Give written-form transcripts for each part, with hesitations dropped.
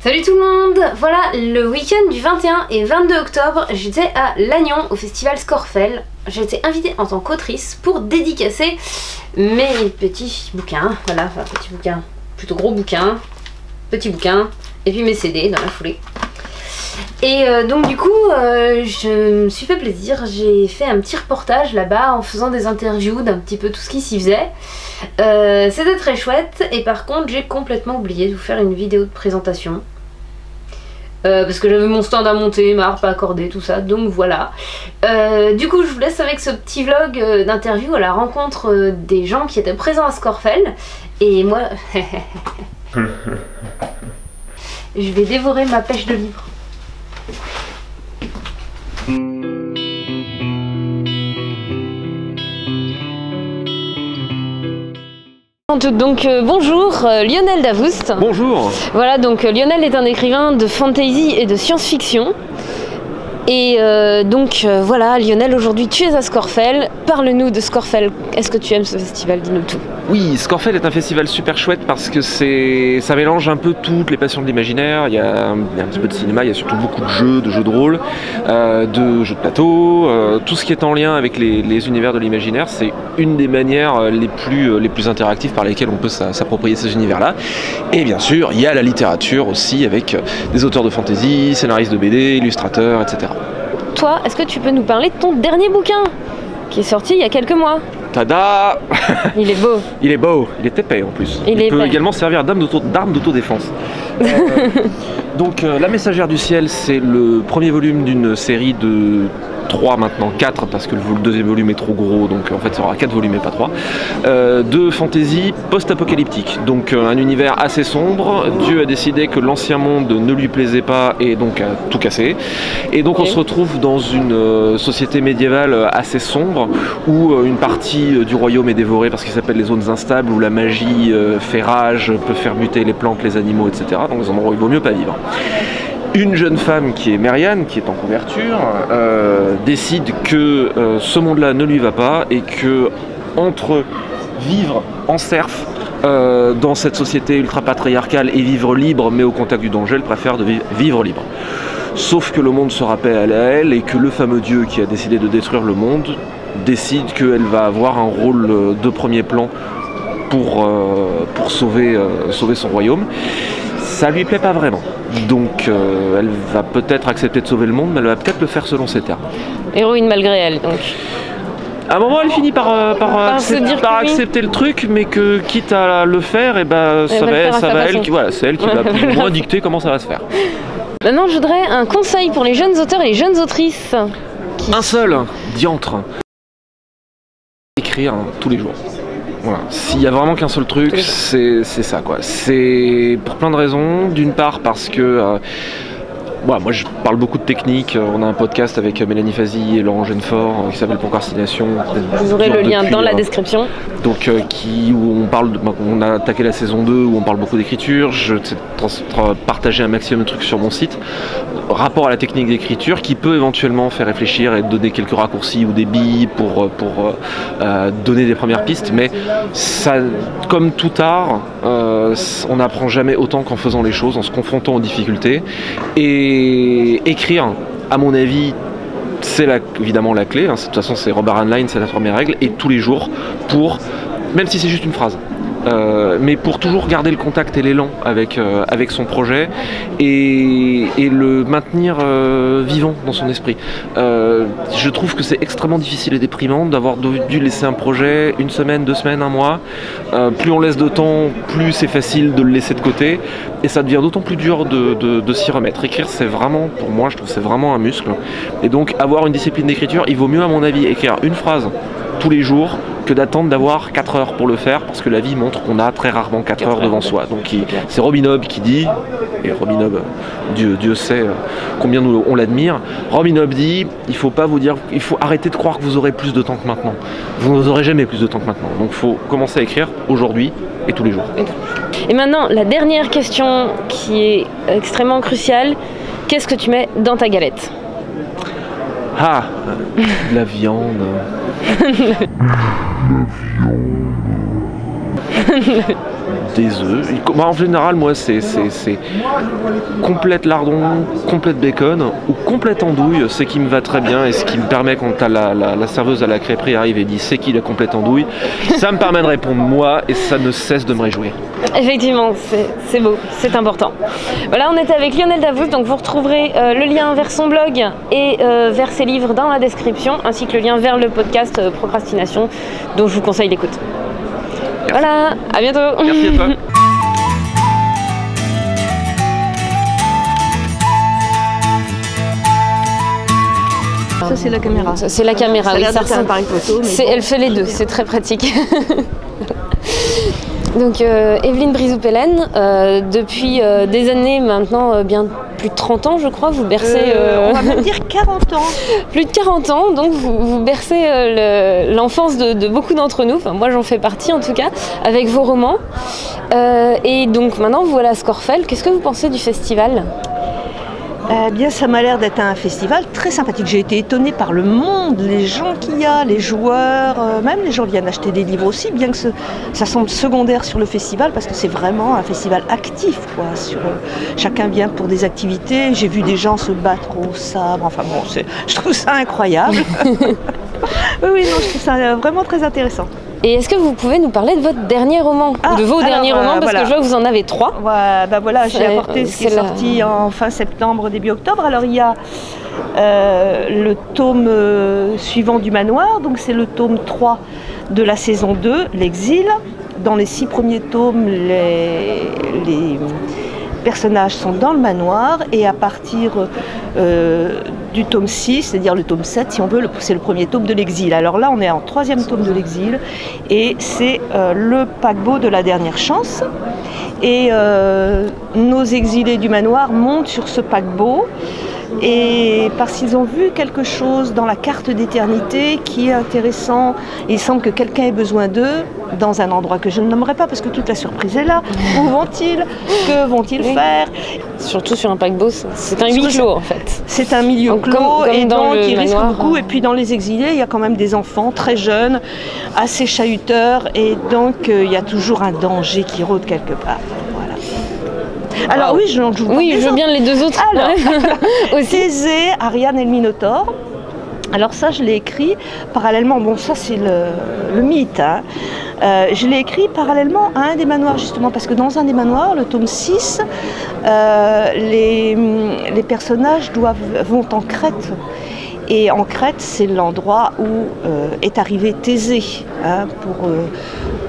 Salut tout le monde! Voilà, le week-end du 21 et 22 octobre, j'étais à Lannion au festival Scorfel. J'ai été invitée en tant qu'autrice pour dédicacer mes petits bouquins. Voilà, enfin petits bouquins, plutôt gros bouquins, petits bouquins, et puis mes CD dans la foulée. Et donc du coup, je me suis fait plaisir, j'ai fait un petit reportage là-bas en faisant des interviews d'un petit peu tout ce qui s'y faisait. C'était très chouette, et par contre j'ai complètement oublié de vous faire une vidéo de présentation. Parce que j'avais mon stand à monter, ma harpe à accorder, tout ça, donc voilà. Du coup je vous laisse avec ce petit vlog d'interview à la rencontre des gens qui étaient présents à Scorfel. Et moi, je vais dévorer ma pêche de livres. Donc bonjour Lionel Davoust. Bonjour. Voilà, donc Lionel est un écrivain de fantasy et de science-fiction. Et voilà, Lionel, aujourd'hui tu es à Scorfel. Parle-nous de Scorfel. Est-ce que tu aimes ce festival? Dis-nous tout. Oui, Scorfel est un festival super chouette parce que ça mélange un peu toutes les passions de l'imaginaire. Il y a un petit peu de cinéma, il y a surtout beaucoup de jeux de rôle, de jeux de plateau, tout ce qui est en lien avec les univers de l'imaginaire. C'est une des manières les plus interactives par lesquelles on peut s'approprier ces univers-là. Et bien sûr, il y a la littérature aussi avec des auteurs de fantasy, scénaristes de BD, illustrateurs, etc. Toi, est-ce que tu peux nous parler de ton dernier bouquin qui est sorti il y a quelques mois? Tada! Il est beau. Il est beau, il est épais en plus. Il peut également servir d'arme d'autodéfense. Donc La Messagère du Ciel, c'est le premier volume d'une série de 3 maintenant, 4 parce que le deuxième volume est trop gros, donc en fait ça aura 4 volumes et pas 3, de fantasy post-apocalyptique, donc un univers assez sombre. Dieu a décidé que l'ancien monde ne lui plaisait pas et donc a tout cassé, et donc on se retrouve dans une société médiévale assez sombre où une partie du royaume est dévorée parce qu'il s'appelle les zones instables, où la magie fait rage, peut faire muter les plantes, les animaux, etc. Donc des endroits où il vaut mieux pas vivre. Une jeune femme qui est Mériane, qui est en couverture, décide que ce monde-là ne lui va pas et que entre vivre en serf dans cette société ultra-patriarcale et vivre libre mais au contact du danger, elle préfère de vivre libre. Sauf que le monde se rappelle à elle et que le fameux Dieu qui a décidé de détruire le monde décide qu'elle va avoir un rôle de premier plan pour sauver son royaume. Ça lui plaît pas vraiment. Donc elle va peut-être accepter de sauver le monde, mais elle va peut-être le faire selon ses termes. Héroïne malgré elle, donc. À un moment, elle finit par accepter le truc, mais que quitte à le faire, et ben c'est elle qui va plus ou moins dicter comment ça va se faire. Maintenant, je voudrais un conseil pour les jeunes auteurs et les jeunes autrices. Un seul, diantre. Écrire tous les jours. Voilà. S'il y a vraiment qu'un seul truc, c'est ça quoi. C'est pour plein de raisons. D'une part parce que moi je parle beaucoup de technique. On a un podcast avec Mélanie Fazi et Laurent Genefort qui s'appelle Procrastination. Vous aurez le lien dans la description. Donc où on a attaqué la saison 2 où on parle beaucoup d'écriture. Je sais partager un maximum de trucs sur mon site. Rapport à la technique d'écriture qui peut éventuellement faire réfléchir et donner quelques raccourcis ou des billes pour donner des premières pistes, mais ça, comme tout art, on n'apprend jamais autant qu'en faisant les choses, en se confrontant aux difficultés. Et écrire, à mon avis, c'est évidemment la clé, hein. De toute façon c'est Robert Heinlein, c'est la première règle, et tous les jours, même si c'est juste une phrase, mais pour toujours garder le contact et l'élan avec son projet et le maintenir vivant dans son esprit. Je trouve que c'est extrêmement difficile et déprimant d'avoir dû laisser un projet 1 semaine, 2 semaines, 1 mois. Plus on laisse de temps, plus c'est facile de le laisser de côté et ça devient d'autant plus dur de s'y remettre. Écrire, c'est vraiment, pour moi, je trouve c'est vraiment un muscle. Et donc avoir une discipline d'écriture, il vaut mieux à mon avis écrire une phrase tous les jours que d'attendre d'avoir 4 heures pour le faire, parce que la vie montre qu'on a très rarement 4 heures devant soi. Donc c'est Robin Hobb qui dit, et Robin Hobb, Dieu sait combien on l'admire, Robin Hobb dit, il faut arrêter de croire que vous aurez plus de temps que maintenant. Vous n'aurez jamais plus de temps que maintenant. Donc il faut commencer à écrire aujourd'hui et tous les jours. Et maintenant, la dernière question qui est extrêmement cruciale, qu'est-ce que tu mets dans ta galette? Ah, de la viande. des œufs. En général, moi, c'est complète lardon, complète bacon ou complète andouille, c'est qui me va très bien et ce qui me permet quand la serveuse à la crêperie arrive et dit c'est qui la complète andouille, ça me permet de répondre moi et ça ne cesse de me réjouir. Effectivement, c'est beau, c'est important. Voilà, on était avec Lionel Davoust, donc vous retrouverez le lien vers son blog et vers ses livres dans la description, ainsi que le lien vers le podcast Procrastination, dont je vous conseille l'écoute. Voilà, à bientôt. Merci à toi. Ça c'est la caméra. C'est la caméra, oui. Ça ressemble par une photo. Mais elle fait les deux, c'est très pratique. Donc Evelyne Brizoux-Pellen, depuis des années maintenant, bien plus de 30 ans je crois, vous bercez... on va même dire 40 ans. Plus de 40 ans, donc vous bercez l'enfance de beaucoup d'entre nous, enfin moi j'en fais partie en tout cas, avec vos romans. Et donc maintenant vous voilà à Scorfel, qu'est-ce que vous pensez du festival ? Bien, ça m'a l'air d'être un festival très sympathique. J'ai été étonnée par le monde, les gens qu'il y a, les joueurs, même les gens viennent acheter des livres aussi, bien que ça semble secondaire sur le festival, parce que c'est vraiment un festival actif, quoi. Chacun vient pour des activités. J'ai vu des gens se battre au sabre. Enfin bon, je trouve ça incroyable. Oui, non, je trouve ça vraiment très intéressant. Et est-ce que vous pouvez nous parler de votre dernier roman, de vos derniers romans, parce que je vois que vous en avez 3. Ouais, voilà, j'ai apporté ce qui est sorti en fin septembre, début octobre. Alors il y a le tome suivant du Manoir, donc c'est le tome 3 de la saison 2, L'Exil. Dans les 6 premiers tomes, les personnages sont dans le manoir, et à partir du tome 6, c'est-à-dire le tome 7 si on veut, c'est le premier tome de l'Exil. Alors là on est en 3e tome de l'Exil et c'est le paquebot de la dernière chance, et nos exilés du manoir montent sur ce paquebot, et parce qu'ils ont vu quelque chose dans la carte d'éternité qui est intéressant, et il semble que quelqu'un ait besoin d'eux dans un endroit que je ne nommerai pas parce que toute la surprise est là. Où vont-ils? Que vont-ils faire? Surtout sur un paquebot, c'est un huis clos en fait. C'est un milieu clos, comme et donc il risque beaucoup. Et puis dans les exilés, il y a quand même des enfants très jeunes, assez chahuteurs, et donc il y a toujours un danger qui rôde quelque part. Alors oui, je veux bien les 2 autres. Alors, Thésée, Ariane et le Minotaure. Alors ça, je l'ai écrit parallèlement, bon ça c'est le mythe, hein. Je l'ai écrit parallèlement à un des manoirs justement, parce que dans un des manoirs, le tome 6, les personnages vont en Crète. Et en Crète, c'est l'endroit où est arrivé Thésée, hein,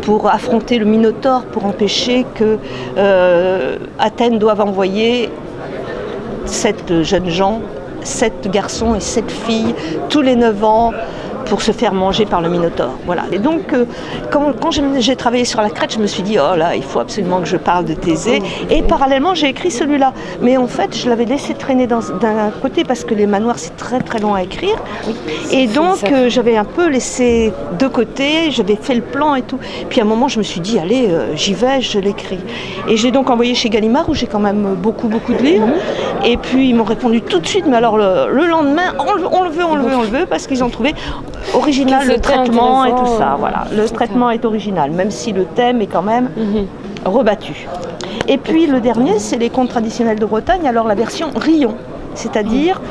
pour affronter le Minotaure, pour empêcher que Athènes doive envoyer 7 jeunes gens, 7 garçons et 7 filles, tous les 9 ans, pour se faire manger par le Minotaure. Voilà. Et donc, quand j'ai travaillé sur la Crète, je me suis dit, oh là, il faut absolument que je parle de Thésée. Et parallèlement, j'ai écrit celui-là. Mais en fait, je l'avais laissé traîner d'un côté parce que les manoirs, c'est très très long à écrire. Et donc, j'avais un peu laissé de côté, j'avais fait le plan et tout. Puis à un moment, je me suis dit, allez, j'y vais, je l'écris. Et j'ai donc envoyé chez Gallimard, où j'ai quand même beaucoup de livres. Et puis, ils m'ont répondu tout de suite, mais alors le lendemain, on le veut, parce qu'ils ont trouvé original le traitement et tout ça, voilà. Le traitement est original, même si le thème est quand même rebattu. Et puis le dernier, c'est les contes traditionnels de Bretagne, alors la version Rion, c'est-à-dire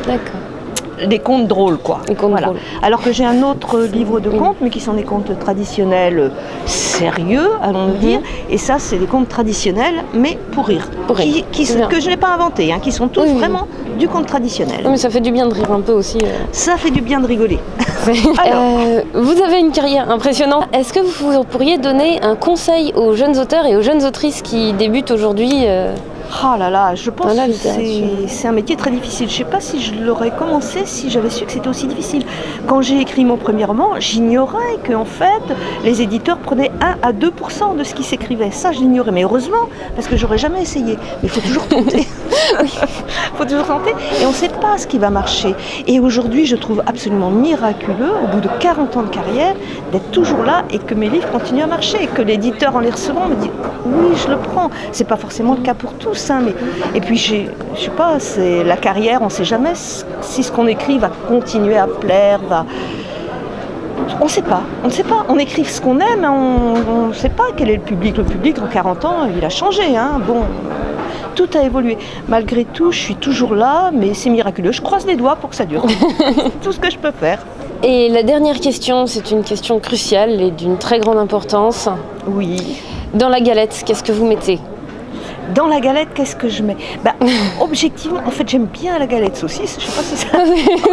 des contes drôles, quoi. Drôles. Alors que j'ai un autre livre de contes, mais qui sont des contes traditionnels sérieux, allons-nous dire, et ça, c'est des contes traditionnels, mais pour rire. Que je n'ai pas inventé, hein, qui sont tous vraiment du conte traditionnel. Oui, mais ça fait du bien de rire un peu aussi. Ça fait du bien de rigoler. Vous avez une carrière impressionnante. Est-ce que vous pourriez donner un conseil aux jeunes auteurs et aux jeunes autrices qui débutent aujourd'hui Oh là là, je pense que c'est un métier très difficile. Je ne sais pas si je l'aurais commencé si j'avais su que c'était aussi difficile. Quand j'ai écrit mon premier roman, j'ignorais qu'en fait, les éditeurs prenaient 1 à 2% de ce qui s'écrivait. Ça, je l'ignorais. Mais heureusement, parce que j'aurais jamais essayé. Mais il faut toujours tenter. Il faut toujours tenter. Et on ne sait pas ce qui va marcher. Et aujourd'hui, je trouve absolument miraculeux, au bout de 40 ans de carrière, d'être toujours là et que mes livres continuent à marcher. Et que l'éditeur, en les recevant, me dit « Oui, je le prends ». Ce n'est pas forcément le cas pour tous. Mais... Et puis, je sais pas, c'est la carrière, on ne sait jamais si ce qu'on écrit va continuer à plaire, On ne sait pas, on écrit ce qu'on aime, on ne sait pas quel est le public. Le public, en 40 ans, il a changé, hein. Bon, tout a évolué. Malgré tout, je suis toujours là, mais c'est miraculeux. Je croise les doigts pour que ça dure. C'est tout ce que je peux faire. Et la dernière question, c'est une question cruciale et d'une très grande importance. Oui. Dans la galette, qu'est-ce que vous mettez? Dans la galette, qu'est-ce que je mets? Objectivement, en fait, j'aime bien la galette saucisse. Je sais pas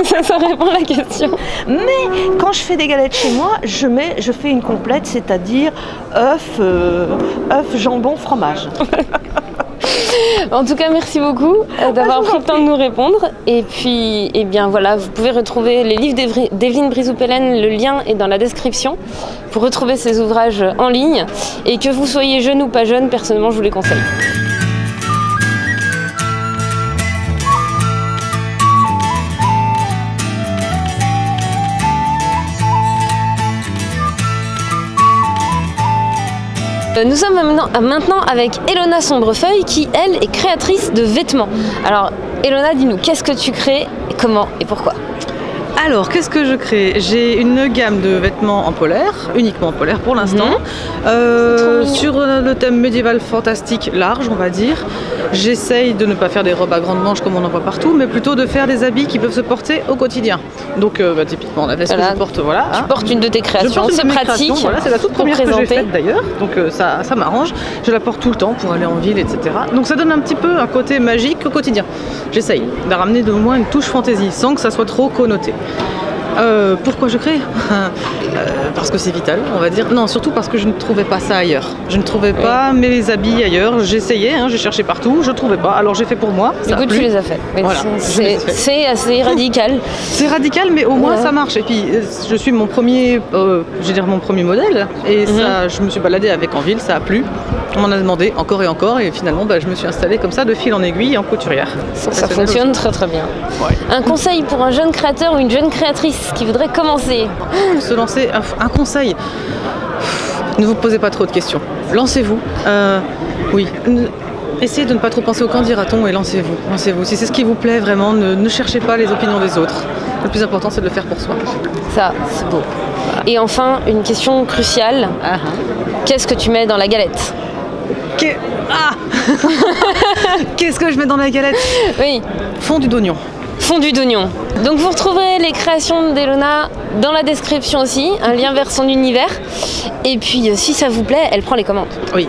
si ça répond à la question. Mais quand je fais des galettes chez moi, je fais une complète, c'est-à-dire œuf, jambon, fromage. En tout cas, merci beaucoup d'avoir pris le temps de nous répondre. Et puis, eh bien voilà, vous pouvez retrouver les livres d'Evelyne Brizou-Pellen. Le lien est dans la description pour retrouver ces ouvrages en ligne. Et que vous soyez jeune ou pas jeune, personnellement, je vous les conseille. Nous sommes maintenant avec Elona Sombrefeuille qui, elle, est créatrice de vêtements. Alors, Elona, dis-nous, qu'est-ce que tu crées, comment et pourquoi? Alors, qu'est-ce que je crée? J'ai une gamme de vêtements en polaire, uniquement en polaire pour l'instant, sur le thème médiéval fantastique large, on va dire. J'essaye de ne pas faire des robes à grandes manches comme on en voit partout, mais plutôt de faire des habits qui peuvent se porter au quotidien. Donc, typiquement, la veste que je porte, voilà. Tu portes une de tes créations, c'est pratique. Voilà, c'est la toute première que j'ai faite d'ailleurs, donc ça m'arrange. Je la porte tout le temps pour aller en ville, etc. Donc, ça donne un petit peu un côté magique au quotidien. J'essaye de ramener de moins une touche fantaisie, sans que ça soit trop connoté. Pourquoi je crée? Parce que c'est vital, on va dire. Non, surtout parce que je ne trouvais pas ça ailleurs. Je ne trouvais pas mes habits ailleurs. J'essayais, j'ai cherché partout, je ne trouvais pas. Alors j'ai fait pour moi. Du coup, tu les as fait. Voilà, c'est assez radical. C'est radical, mais au moins ça marche. Et puis, je suis mon premier modèle. Et ça, je me suis baladée avec en ville, ça a plu. On m'en a demandé encore et encore. Et finalement, je me suis installée comme ça, de fil en aiguille, en couturière. Ça fonctionne très très bien. Ouais. Un conseil pour un jeune créateur ou une jeune créatrice qui voudrait commencer? Se lancer, un conseil, ne vous posez pas trop de questions. Lancez-vous. Oui. Essayez de ne pas trop penser au quand dira-t-on et lancez-vous. Lancez-vous. Si c'est ce qui vous plaît vraiment, ne cherchez pas les opinions des autres. Le plus important, c'est de le faire pour soi. Ça, c'est beau. Et enfin, une question cruciale. Qu'est-ce que tu mets dans la galette? Qu'est-ce que je mets dans la galette? Oui. Fondu d'oignon. Fondu d'oignon. Donc vous retrouverez les créations d'Elona dans la description aussi, un lien vers son univers. Et puis si ça vous plaît, elle prend les commandes. Oui.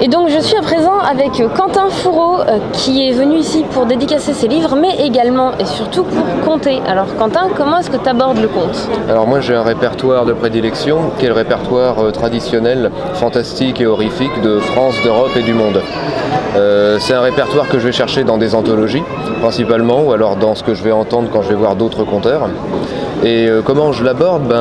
Et donc je suis à présent avec Quentin Fourreau qui est venu ici pour dédicacer ses livres, mais également et surtout pour conter. Alors Quentin, comment est-ce que tu abordes le conte? Alors moi j'ai un répertoire de prédilection qui est le répertoire traditionnel, fantastique et horrifique de France, d'Europe et du monde. C'est un répertoire que je vais chercher dans des anthologies principalement, ou alors dans ce que je vais entendre quand je vais voir d'autres conteurs. Et comment je l'aborde?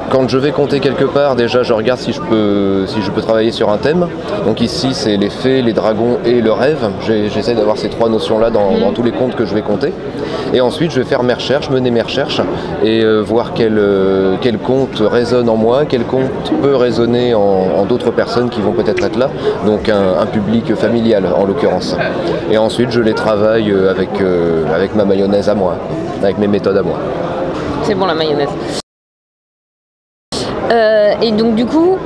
Quand je vais conter quelque part, déjà je regarde si je peux travailler sur un thème. Donc ici c'est les fées, les dragons et le rêve. J'essaie d'avoir ces trois notions-là dans tous les contes que je vais conter. Et ensuite je vais faire mes recherches, mener mes recherches et voir quel conte résonne en moi, quel conte peut résonner en d'autres personnes qui vont peut-être être là. Donc un public familial en l'occurrence. Et ensuite je les travaille avec ma mayonnaise à moi, avec mes méthodes à moi. C'est bon la mayonnaise. Et donc du coup,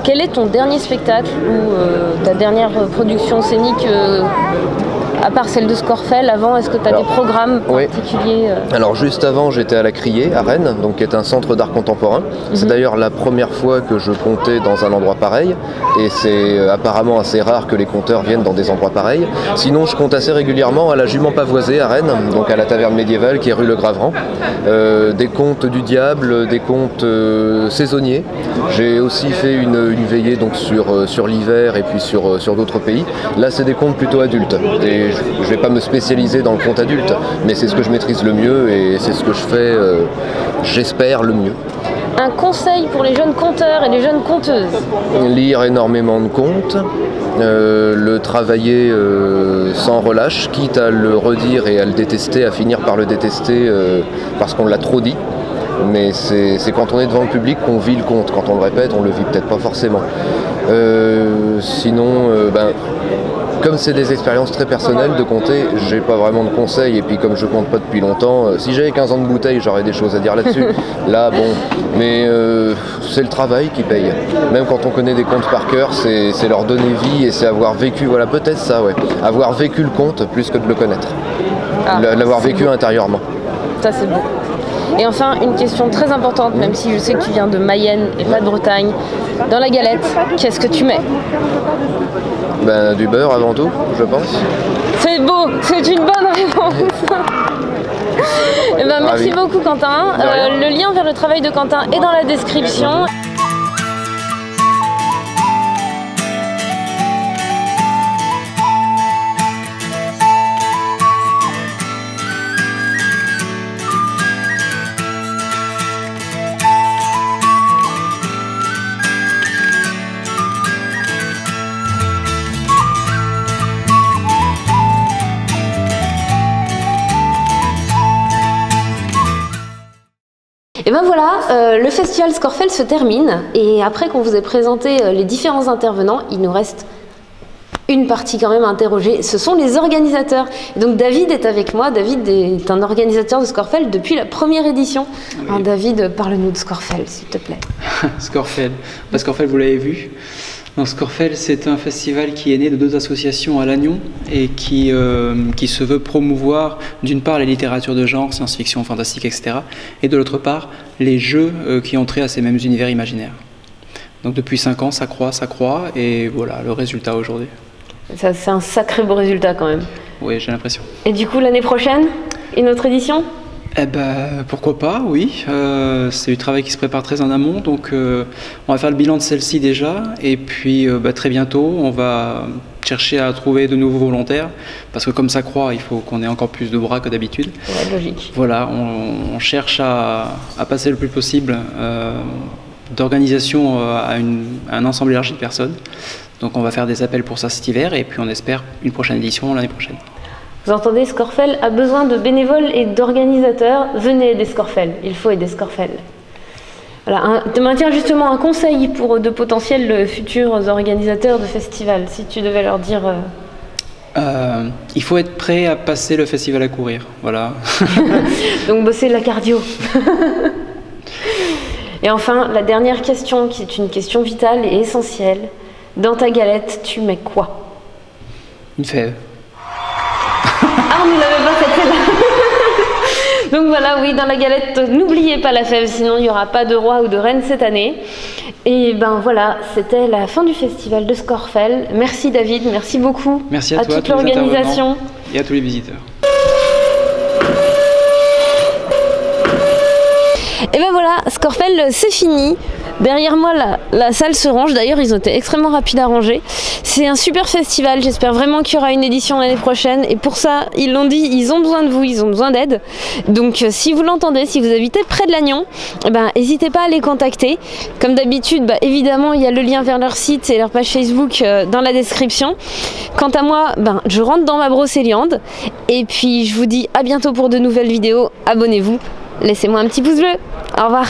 quel est ton dernier spectacle ou ta dernière production scénique à part celle de Scorfel, avant, est-ce que tu as des programmes particuliers? Alors juste avant, j'étais à la Criée, à Rennes, donc qui est un centre d'art contemporain. C'est d'ailleurs la première fois que je contais dans un endroit pareil, et c'est apparemment assez rare que les conteurs viennent dans des endroits pareils. Sinon, je compte assez régulièrement à la Jument Pavoisée à Rennes, donc à la taverne médiévale qui est rue Le Graveran. Des contes du diable, des contes saisonniers. J'ai aussi fait une veillée donc sur l'hiver et puis sur d'autres pays. Là, c'est des contes plutôt adultes. Et je ne vais pas me spécialiser dans le conte adulte, mais c'est ce que je maîtrise le mieux et c'est ce que je fais, j'espère, le mieux. Un conseil pour les jeunes conteurs et les jeunes conteuses? Lire énormément de contes, le travailler sans relâche, quitte à le redire et à le détester, à finir par le détester parce qu'on l'a trop dit. mais c'est quand on est devant le public qu'on vit le conte. Quand on le répète, on le vit peut-être pas forcément. Sinon, comme c'est des expériences très personnelles de compter, j'ai pas vraiment de conseils, et puis comme je compte pas depuis longtemps, si j'avais 15 ans de bouteille, j'aurais des choses à dire là-dessus. Là, bon, mais c'est le travail qui paye. Même quand on connaît des contes par cœur, c'est leur donner vie, et c'est avoir vécu, voilà, peut-être ça, ouais, avoir vécu le conte plus que de le connaître, l'avoir vécu beau intérieurement. Ça, c'est beau. Et enfin, une question très importante, même si je sais que tu viens de Mayenne et pas de Bretagne. Dans la galette, qu'est-ce que tu mets? Du beurre avant tout, je pense. C'est beau, c'est une bonne réponse. Merci beaucoup, Quentin. Le lien vers le travail de Quentin est dans la description. Et ben voilà, le festival Scorfel se termine, et après qu'on vous ait présenté les différents intervenants, il nous reste une partie quand même à interroger, ce sont les organisateurs. Et donc David est avec moi. David est un organisateur de Scorfel depuis la première édition. Oui. Alors David, parle-nous de Scorfel, s'il te plaît. Scorfel, Scorfel, vous l'avez vu. Donc, Scorfel, c'est un festival qui est né de 2 associations à Lannion et qui se veut promouvoir d'une part les littératures de genre, science-fiction, fantastique, etc. et de l'autre part les jeux qui ont trait à ces mêmes univers imaginaires. Donc depuis 5 ans, ça croît et voilà le résultat aujourd'hui. Ça, c'est un sacré beau résultat quand même. Oui, j'ai l'impression. Et du coup, l'année prochaine, une autre édition ? Eh ben, pourquoi pas, oui. C'est du travail qui se prépare très en amont, donc on va faire le bilan de celle-ci déjà, et puis très bientôt, on va chercher à trouver de nouveaux volontaires, parce que comme ça croît, il faut qu'on ait encore plus de bras que d'habitude. Ouais, logique. Voilà, on cherche à passer le plus possible d'organisation à un ensemble élargi de personnes. Donc on va faire des appels pour ça cet hiver, et puis on espère une prochaine édition l'année prochaine. Vous entendez, Scorfel a besoin de bénévoles et d'organisateurs. Venez aider Scorfel, il faut aider Scorfel. Voilà, te maintiens justement un conseil pour de potentiels futurs organisateurs de festivals, si tu devais leur dire... il faut être prêt à passer le festival à courir, voilà. Donc bosser la cardio. Et enfin, la dernière question, qui est une question vitale et essentielle. Dans ta galette, tu mets quoi? Une fève. Ah, on ne l'avait pas cette fève. Donc voilà, oui, dans la galette, n'oubliez pas la fève, sinon il n'y aura pas de roi ou de reine cette année. Et ben voilà, c'était la fin du festival de Scorfel. Merci David, merci beaucoup. Merci à toi, toute l'organisation. Et à tous les visiteurs. Et ben voilà, Scorfel, c'est fini. Derrière moi, la salle se range. D'ailleurs, ils ont été extrêmement rapides à ranger. C'est un super festival. J'espère vraiment qu'il y aura une édition l'année prochaine. Et pour ça, ils l'ont dit, ils ont besoin de vous, ils ont besoin d'aide. Donc, si vous l'entendez, si vous habitez près de Lannion, n'hésitez pas à les contacter. Comme d'habitude, évidemment, il y a le lien vers leur site et leur page Facebook dans la description. Quant à moi, je rentre dans ma brocéliande. Et puis, je vous dis à bientôt pour de nouvelles vidéos. Abonnez-vous. Laissez-moi un petit pouce bleu. Au revoir.